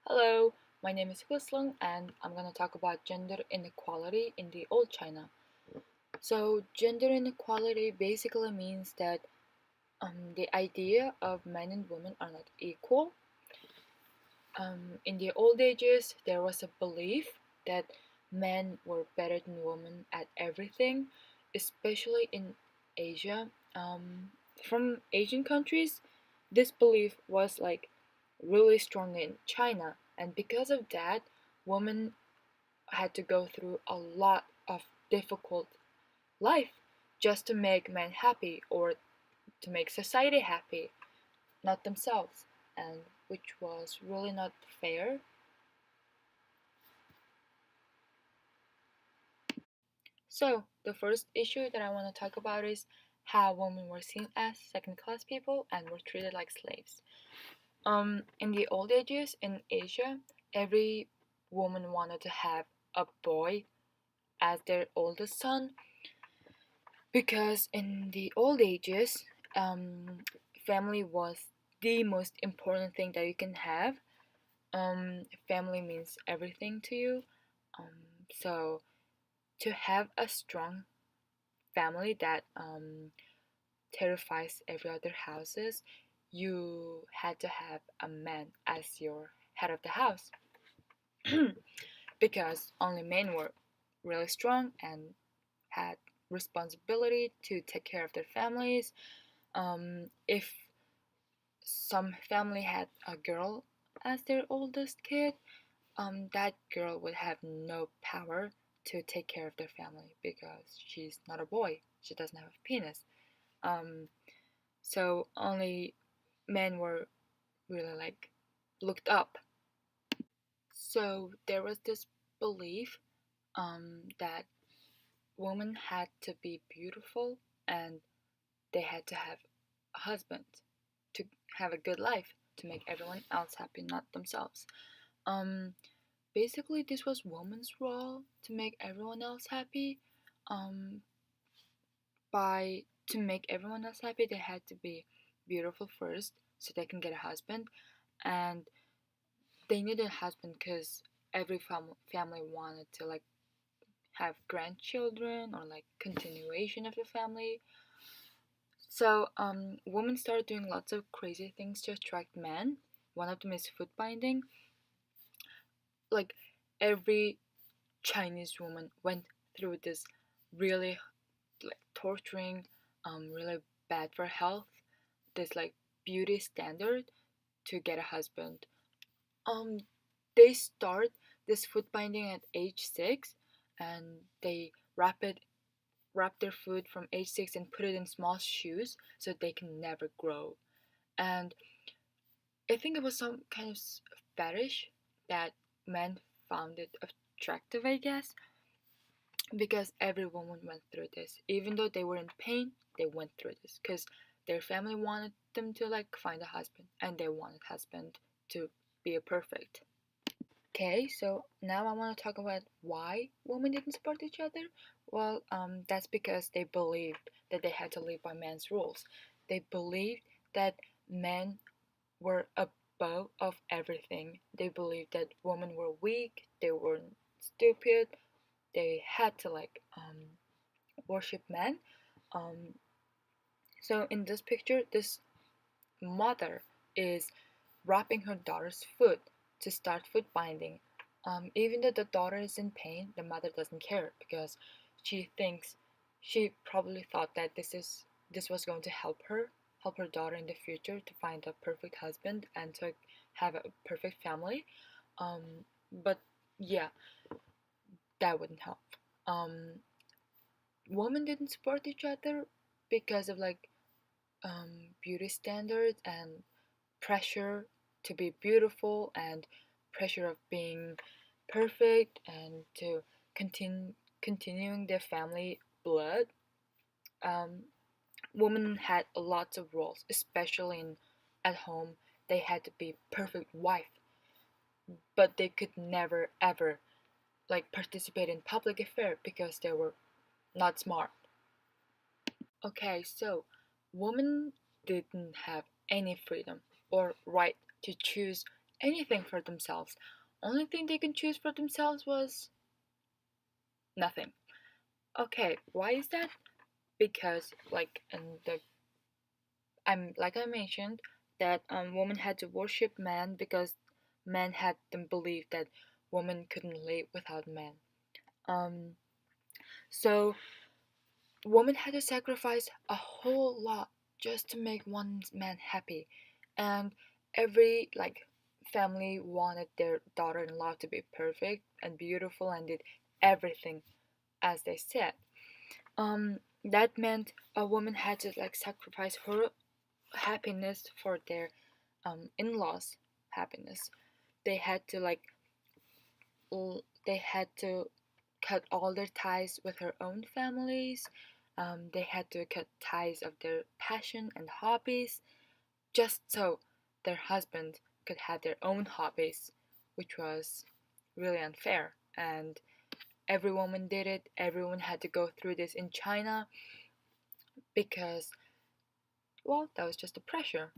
Hello, my name is Huslung and I'm going to talk about gender inequality in the old China. So, gender inequality basically means that the idea of men and women are not equal. In the old ages, there was a belief that men were better than women at everything, especially in Asia. From Asian countries, this belief was like really strong in China, and because of that, women had to go through a lot of difficult life just to make men happy or to make society happy, not themselves, and which was really not fair. So, the first issue that I want to talk about is how women were seen as second class people and were treated like slaves. In the old ages in Asia, every woman wanted to have a boy as their oldest son because in the old ages, family was the most important thing that you can have. Family means everything to you. So to have a strong family that terrifies every other houses, you had to have a man as your head of the house because only men were really strong and had responsibility to take care of their families. If some family had a girl as their oldest kid, that girl would have no power to take care of their family because she's not a boy. She doesn't have a penis. Um, so only men were really like looked up. So there was this belief that women had to be beautiful and they had to have a husband to have a good life to make everyone else happy, not themselves. Um, Basically, this was woman's role to make everyone else happy. Um, by to make everyone else happy, they had to be beautiful first, so they can get a husband, and they needed a husband because every family wanted to like have grandchildren or like continuation of the family. So, women started doing lots of crazy things to attract men. One of them is foot binding. Like every Chinese woman went through this really like torturing, really bad for health, this like beauty standard to get a husband. Um, they start this foot binding at age 6, and they wrap their foot from age 6 and put it in small shoes so they can never grow. And I think it was some kind of fetish that men found it attractive, I guess, because every woman went through this. Even though they were in pain, they went through this because their family wanted them to like find a husband, and they wanted husband to be a perfect. Okay, so now I want to talk about why women didn't support each other. Well, that's because they believed that they had to live by men's rules. They believed that men were above of everything. They believed that women were weak, they were stupid, they had to like worship men. Um, so in this picture, this mother is wrapping her daughter's foot to start foot binding. Even though the daughter is in pain, the mother doesn't care because she thinks she probably thought that this was going to help her daughter in the future to find a perfect husband and to have a perfect family. Um, but yeah, that wouldn't help. Um, Women didn't support each other because of like beauty standards and pressure to be beautiful and pressure of being perfect and to continuing their family blood. Um, Women had lots of roles, especially at home. They had to be perfect wife, but they could never ever like participate in public affair because they were not smart. Okay, so women didn't have any freedom or right to choose anything for themselves. Only thing they can choose for themselves was nothing. Okay, why is that? Because like in the like I mentioned that women had to worship men because men had them believe that women couldn't live without men. Um, so women had to sacrifice a whole lot just to make one man happy, and every like family wanted their daughter-in-law to be perfect and beautiful and did everything as they said. That meant a woman had to like sacrifice her happiness for their in-laws happiness. They had to like they had to cut all their ties with her own families. They had to cut ties of their passion and hobbies just so their husband could have their own hobbies, which was really unfair. And every woman did it. Everyone had to go through this in China because, well, that was just the pressure.